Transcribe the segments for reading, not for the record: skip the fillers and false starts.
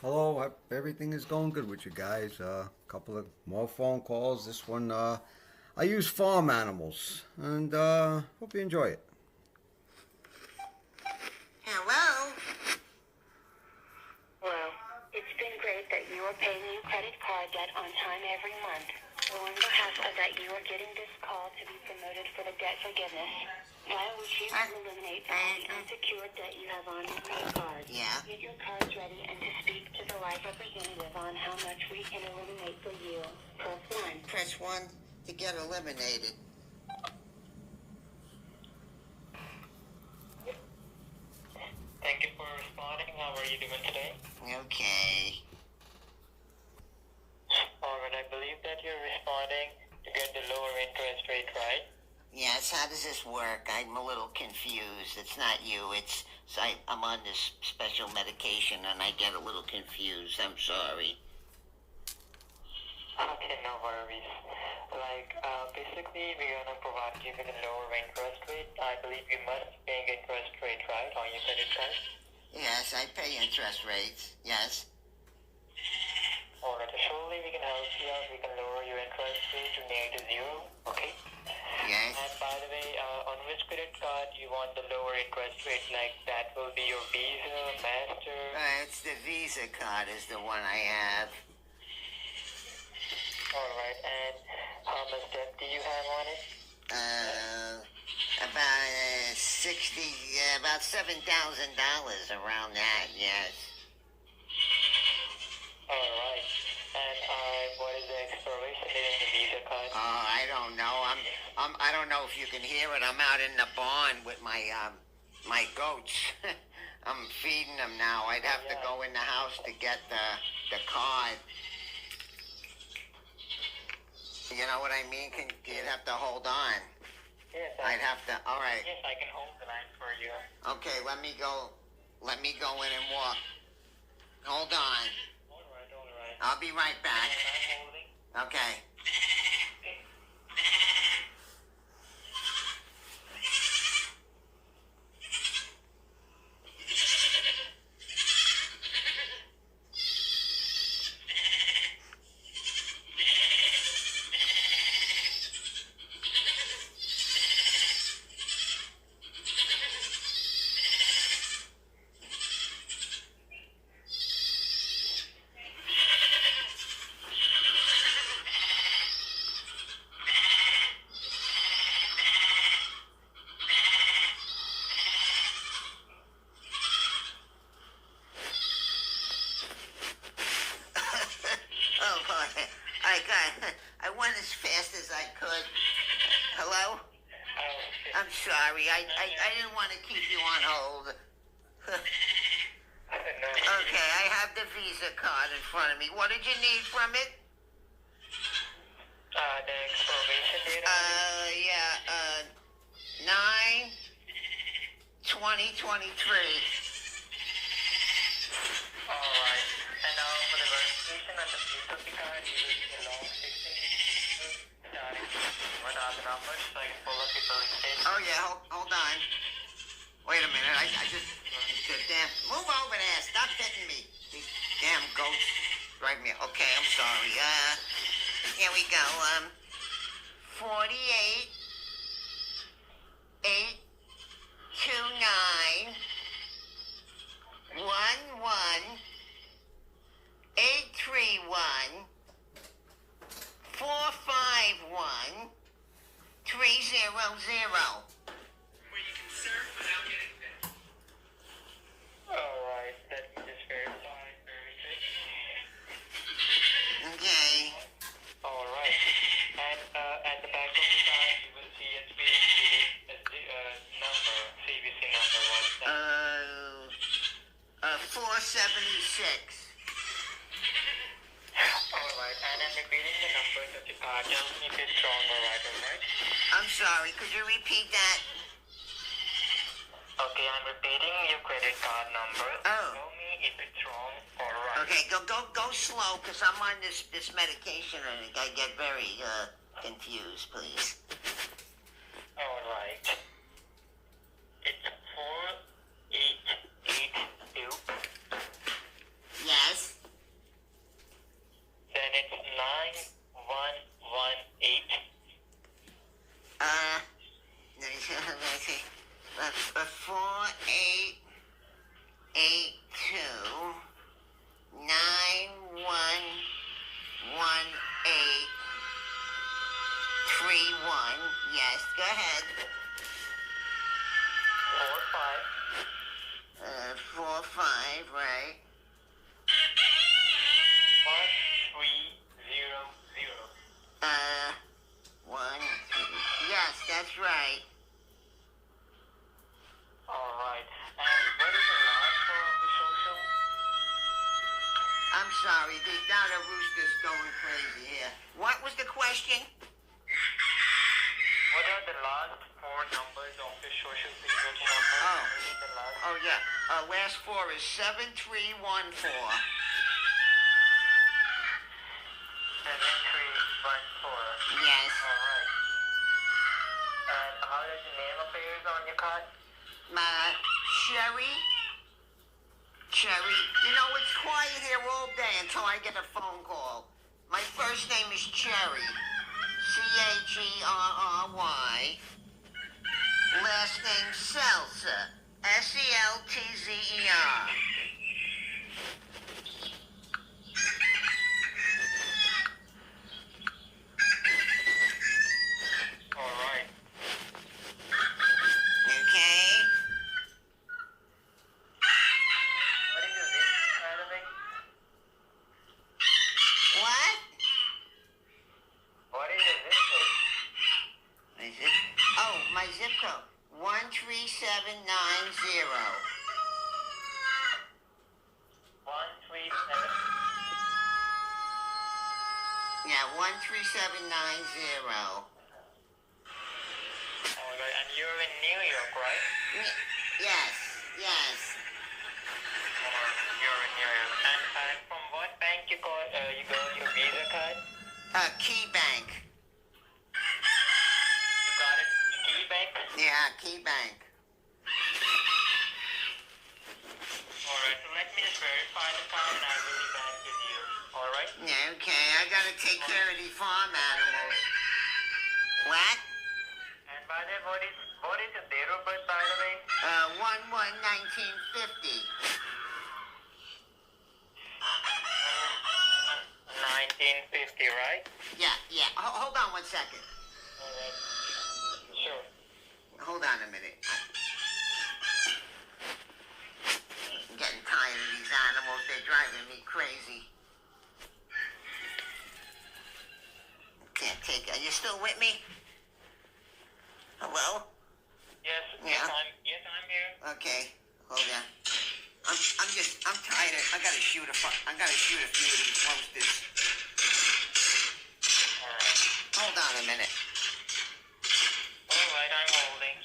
Hello, everything is going good with you guys. Couple of more phone calls. This one, I use farm animals, and hope you enjoy it. Hello? Well, it's been great that you are paying your credit card debt on time every month. So on behalf of that, you are getting this call to be promoted for the debt forgiveness. Why would you eliminate all the unsecured debt you have on your credit card? Yeah? Get your cards ready and to speak to the life representative on how much we can eliminate for you. Press 1. Press 1 to get eliminated. Thank you for responding. How are you doing today? Okay. Alright, I believe that you're responding to get the lower interest rate, right? Yes, how does this work? I'm a little confused. It's not you. I'm on this special medication and I get a little confused. I'm sorry. Okay, no worries. Basically, we're gonna provide you with a lower interest rate. I believe you must be paying interest rate, right, on your credit card? Yes, I pay interest rates. Yes. Alright, so surely we can help you out. We can lower your interest rate to near to zero, okay? Yes. And by the way, on which credit card you want the lower interest rate? Like that will be your Visa, Master. It's the Visa card is the one I have. Alright, and how much debt do you have on it? About about $7,000 around that. Yes. Alright, and what is the expiration date on the Visa card? I don't know. I don't know if you can hear it. I'm out in the barn with my goats. I'm feeding them now. I'd have to go in the house to get the card. You know what I mean? You'd have to hold on. Yes, I'd have to. All right. yes, I can hold the line for you. Okay. Let me go. Let me go in and walk. Hold on. Alright. I'll be right back. I'm holding. Okay. Oh boy. I went as fast as I could. Hello? I'm sorry. I didn't want to keep you on hold. Okay, I have the Visa card in front of me. What did you need from it? The expiration date on it? Yeah, 9/20/23. Alright, and now for the verification on the piece of the card, you will need a long 16 digit starting with other numbers so I can pull up your billing statement. Oh yeah, hold on. Wait a minute, I just damn move over there. Stop hitting me. These damn goats drive me. Okay, I'm sorry. Here we go. 48 829 11 831 451 300. Alright, let me just verify. Okay. Alright, and at the back of the card, you will see a three-digit number, CVC number. What's that? 476. Alright, and I'm repeating the numbers of the card. Tell me if it's wrong or right, alright? I'm sorry, could you repeat that? Okay, I'm repeating your credit card number. Oh. Tell me if it's wrong or right. Okay, go slow, because I'm on this medication and I get very confused, please. Alright. It's 4882. Yes? Yes, go ahead. 45, right? 1300. One. Yes, that's right. Alright. And what is the last four of the social? I'm sorry, now the rooster's going crazy here. What was the question? What are the last four numbers of the social security number? Oh. What is the last? Oh, yeah. Last four is 7314. 7314. Yes. Alright. And how does the name appears on your card? Cherry. Cherry. You know, it's quiet here all day until I get a phone call. My first name is Cherry. Cherry. Last name Seltzer. Seltzer. Alright. Okay. What is your zip, by the way? What? What is your zip code? My zip. Oh, my zip code. 13790. 137. Yeah, 13790. Alright, and you're in New York, right? Yes, yes. Or you're in New York. And from what bank you got your Visa card? Key Bank. You got it? Key bank? Yeah, Key Bank. Alright, so let me just verify the card and I will be back with you. Alright? Yeah, okay, I gotta take care of these farm animals. What? And by the way, what is the date of birth, by the way? 1/1/1950. 1950, right? Yeah, yeah. Hold on one second. Alright. Sure. Hold on a minute. I'm getting tired of these animals. They're driving me crazy. Can't take it. Are you still with me? Hello? Yes, Yeah. yes, I'm here. Okay. Hold on. I'm tired. I gotta shoot a few of these roasters. Alright. Hold on a minute. Alright, I'm holding.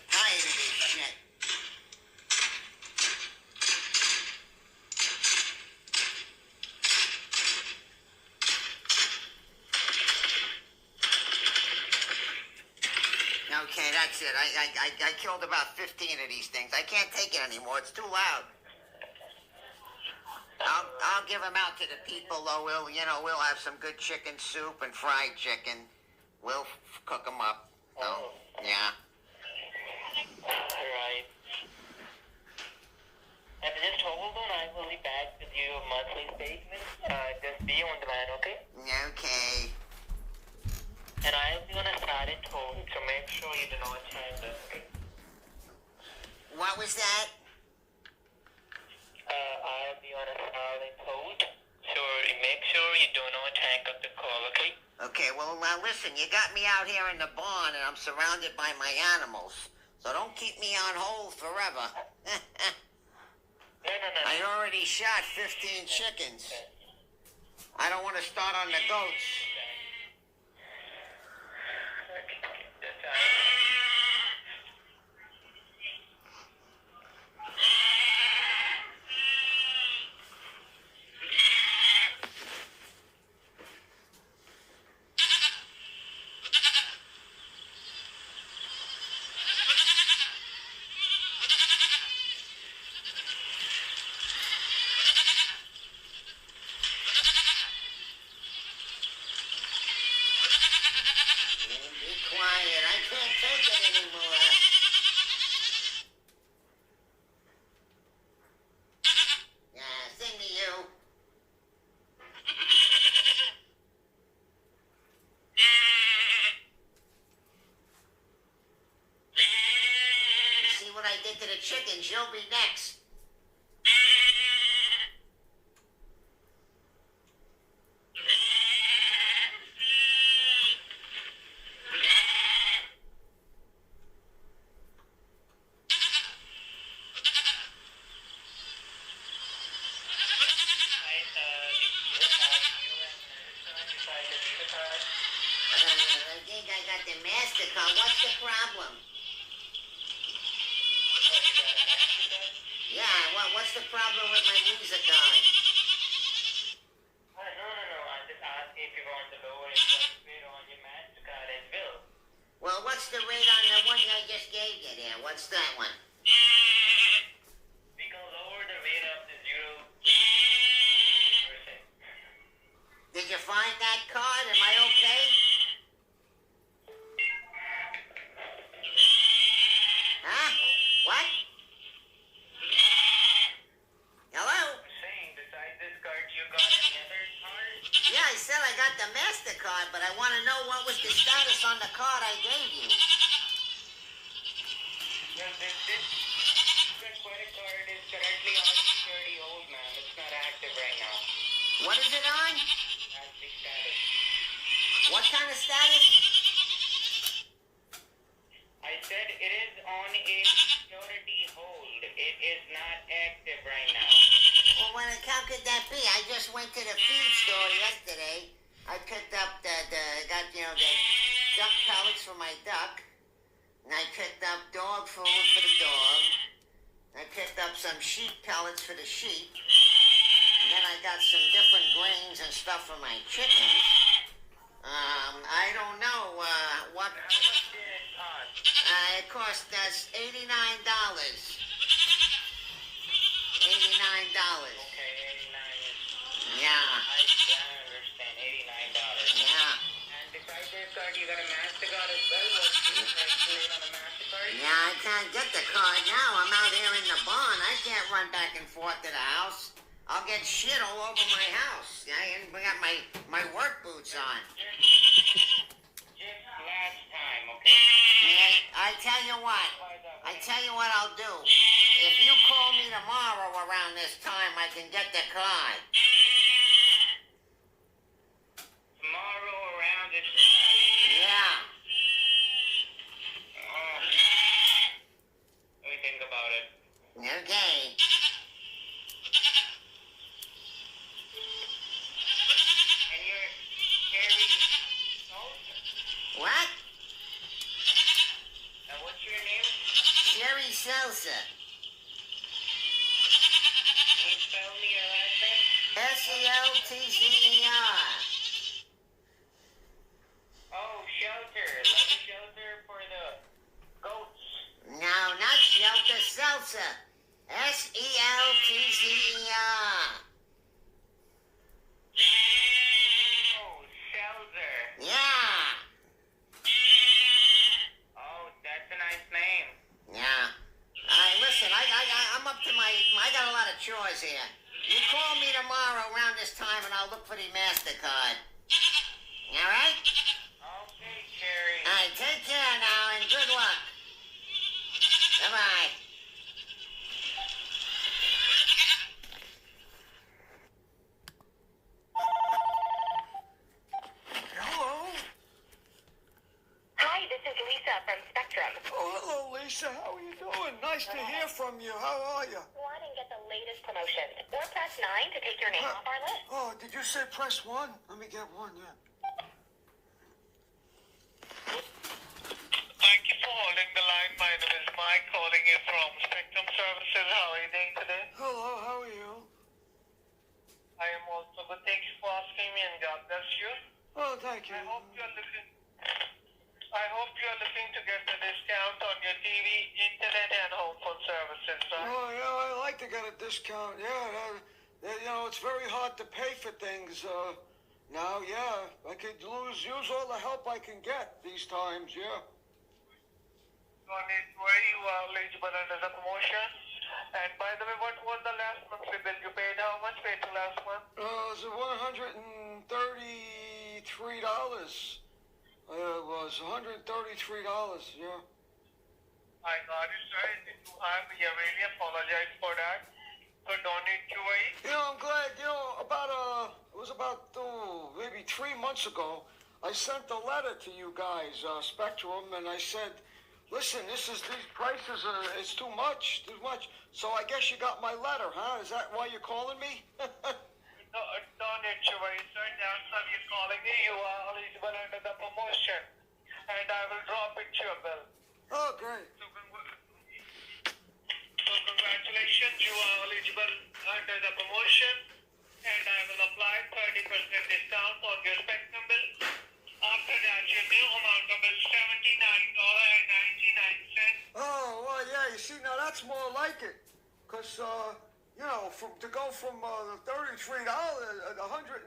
Tired of this shit. Okay, that's it. I killed about 15 of these things. I can't take it anymore. It's too loud. I'll give them out to the people, though. We'll have some good chicken soup and fried chicken. We'll cook them up. Oh. Yeah. Alright. And just hold on, I will be back with you monthly statement. Just be on the line, okay? Okay. And I am gonna start it home, so make sure you do not change this, okay? What was that? I'll be on a silent hold, so make sure you do not hang up the call, okay? Okay, well, now listen, you got me out here in the barn and I'm surrounded by my animals. So don't keep me on hold forever. No. I already shot 15 chickens. I don't want to start on the goats. Okay, just Be quiet. I can't chickens. You'll be next. I think I got the MasterCard. What's the problem? Yeah, what's the problem with my Visa card? No. I'm just asking if you want the lower interest rate on your MasterCard as well. Well, what's the rate on the one I just gave you there? What's that one? We can lower the rate up to 0%. Did you find that card? Am I okay? Huh? What? Hello? I'm saying, besides this card, you got any other card? Yeah, I said I got the MasterCard, but I want to know what was the status on the card I gave you. Well, this credit card is currently on 30 old, ma'am. It's not active right now. What is it on? Active status. What kind of status? I said it is on a security hold. It is not active right now. Well, how could that be? I just went to the feed store yesterday. I picked up the duck pellets for my duck. And I picked up dog food for the dog. I picked up some sheep pellets for the sheep. And then I got some different grains and stuff for my chickens. I don't know what. How much did it cost? It cost us $89. $89. Okay, 89. Yeah. I understand. $89. Yeah. And besides this card, you got a MasterCard as well? What's the price rate on a MasterCard? Yeah, I can't get the card now. I'm out here in the barn. I can't run back and forth to the house. I'll get shit all over my house. I got my work boots on. Just last time, okay? Yeah, I tell you what. I'll do. If you call me tomorrow around this time, I can get the card. Tomorrow around this time. Yeah. Oh. Let me think about it. Okay. And you're Gary Salsa? What? And what's your name? Sherry Seltzer. Can you spell me your last name? Seltzer. Oh, shelter. Like a shelter for the goats. No, not Shelter, Seltzer. Seltzer. Oh, shelter. Yeah. Oh, that's a nice name. Yeah. All right, listen, I'm up to I got a lot of chores here. You call me tomorrow around this time and I'll look for the MasterCard. All right? Okay, Jerry. All right, take care now and good luck. Bye-bye. Hello? Hi, this is Lisa from Spectrum. Oh, hello, Lisa. How are you doing? Nice to hear from you. How are you? Want and get the latest promotion. Or press 9 to take your name off our list. Oh, did you say press 1? Let me get 1, yeah. Thank you for holding the line. My name is Mike, calling you from Spectrum Services. How are you doing today? Hello, how are you? I am also good. Thank you for asking me, and God bless you. Oh, thank you. I hope you're looking to get a discount on your TV, internet, and home phone services, right? Oh, yeah, I like to get a discount. Yeah, it's very hard to pay for things now. Yeah, I could use all the help I can get these times. Yeah. No need to worry, you are eligible under the promotion. And by the way, what was the last monthly bill you paid? How much paid the last month? It was $133. It was $133. Yeah. I got it, sir. If you have, we really apologize for that. So don't need to worry. You know, I'm glad. You know, it was about maybe 3 months ago. I sent a letter to you guys, Spectrum, and I said, listen, these prices it's too much. So I guess you got my letter, huh? Is that why you're calling me? No, don't need to worry, sir. That's why we're calling you. You are eligible under the promotion. And I will drop it to your bill. Oh, great. So congratulations, you are eligible under the promotion. And I will apply 30% discount on your Spectrum bill. After that, your new amount of bill $79.99. Oh, well, yeah, you see, now that's more like it. Because, you know, to go from $33, $133,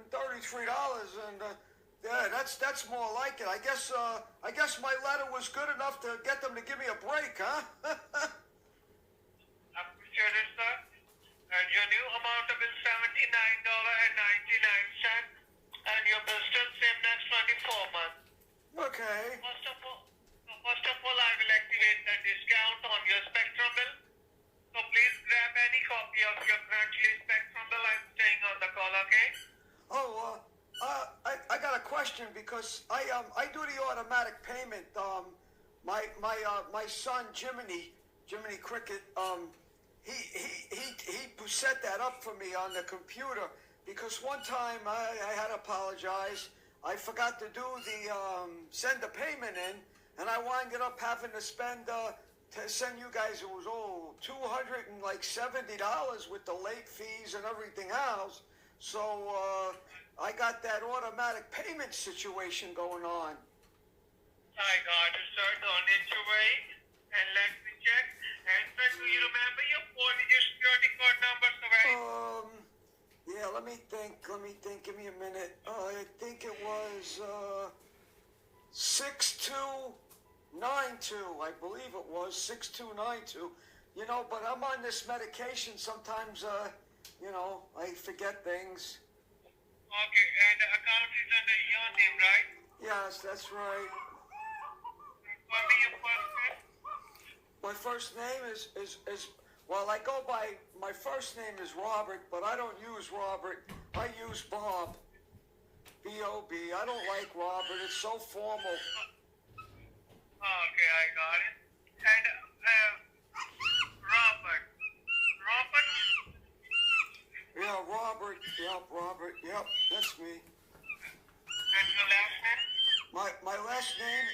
and, yeah, that's more like it. I guess my letter was good enough to get them to give me a break, huh? Appreciate it, sir. And your new amount of bill $79.99. And your bill still same next 24 months. Okay. First of all, I will activate the discount on your Spectrum bill. So please grab any copy of your currently Spectrum bill. I'm staying on the call, okay? Oh, I got a question because I do the automatic payment. My son Jiminy Cricket, he set that up for me on the computer because one time I had to apologize. I forgot to do the send the payment in, and I winded up having to spend to send you guys, it was $270 with the late fees and everything else. So I got that automatic payment situation going on. I got it, sir. Don't need to wait. And let me check. And sir, do you remember your 4-digit security code number, sir? Yeah, let me think. Give me a minute. I think it was 6292. I believe it was 6292. You know, but I'm on this medication. Sometimes, you know, I forget things. Okay, and the account is under your name, right? Yes, that's right. What be your first name? My first name is well, I go by, my first name is Robert, but I don't use Robert. I use Bob. B-O-B. I don't like Robert. It's so formal. Okay, I got it. And Robert. Yeah, Robert. Yep, Robert. Yep, that's me. And your last name? My last name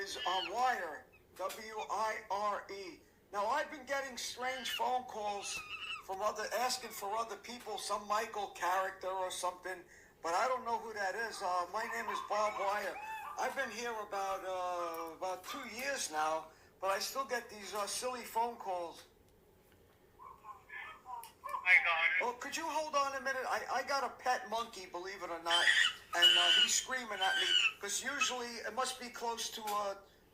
is Wire. W-I-R-E. Now, I've been getting strange phone calls from asking for other people, some Michael character or something, but I don't know who that is. My name is Bob Wire. I've been here about 2 years now, but I still get these silly phone calls. I got it. Oh, could you hold on a minute? I got a pet monkey, believe it or not, and he's screaming at me because usually it must be close to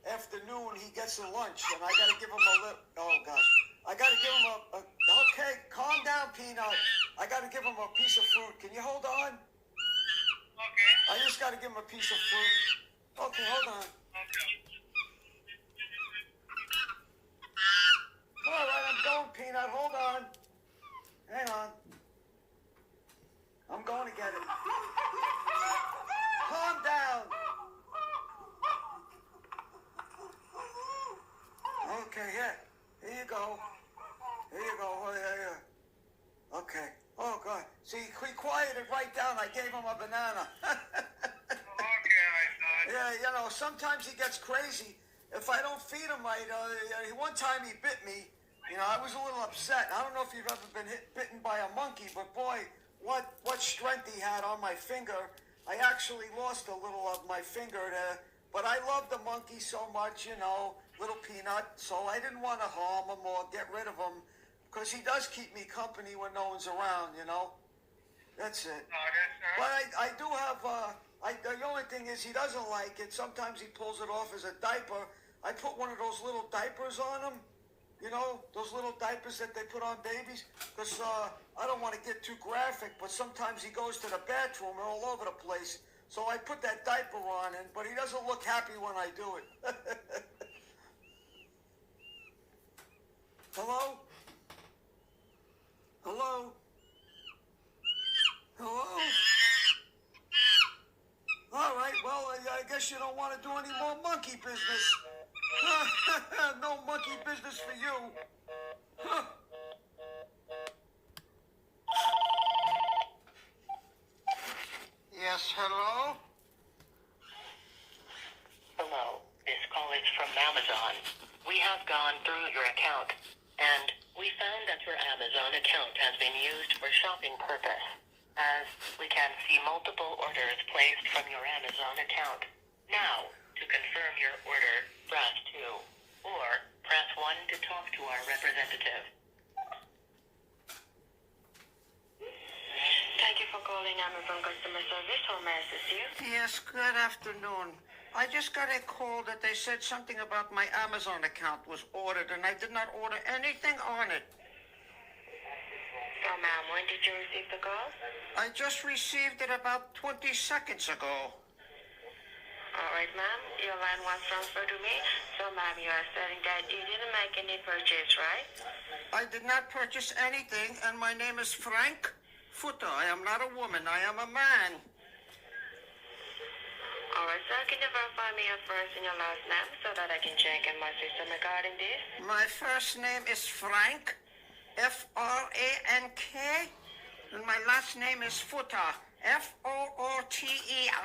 afternoon. He gets a lunch, and I got to give him a little. Oh gosh, I got to give him a. Okay, calm down, Peanut. I got to give him a piece of fruit. Can you hold on? Okay. I just got to give him a piece of fruit. Okay, hold on. Okay. All right, I'm going, Peanut. Hold on. Hang on. I'm going to get it. Calm down. Okay, here you go. Here you go. Oh, yeah. Okay. Oh, God. See, he quieted right down. I gave him a banana. Okay, I got it. Yeah, you know, sometimes he gets crazy. If I don't feed him right, one time he bit me. You know, I was a little upset. I don't know if you've ever been bitten by a monkey, but boy, what strength he had on my finger. I actually lost a little of my finger there. But I love the monkey so much, you know, little Peanut. So I didn't want to harm him or get rid of him because he does keep me company when no one's around, you know. That's it. Got it, sir. But I do have, the only thing is he doesn't like it. Sometimes he pulls it off as a diaper. I put one of those little diapers on him. You know, those little diapers that they put on babies? Because I don't want to get too graphic, but sometimes he goes to the bathroom and all over the place. So I put that diaper on him, but he doesn't look happy when I do it. Hello? Hello? Hello? All right, well, I guess you don't want to do any more monkey business. No monkey business for you. Huh. Yes, hello? Hello, this call is from Amazon. We have gone through your account, and we found that your Amazon account has been used for shopping purpose, as we can see multiple orders placed from your Amazon account. Now, to confirm your order, press 2, or press 1 to talk to our representative. Thank you for calling Amazon customer service. How may I assist you? Yes, good afternoon. I just got a call that they said something about my Amazon account was ordered, and I did not order anything on it. Oh, ma'am, when did you receive the call? I just received it about 20 seconds ago. All right, ma'am. Your line was transferred to me. So, ma'am, you are saying that you didn't make any purchase, right? I did not purchase anything, and my name is Frank Futter. I am not a woman. I am a man. All right, sir. Can you verify me your first and your last name so that I can check in my system regarding this? My first name is Frank, F-R-A-N-K, and my last name is Futter, F-O-O-T-E-R.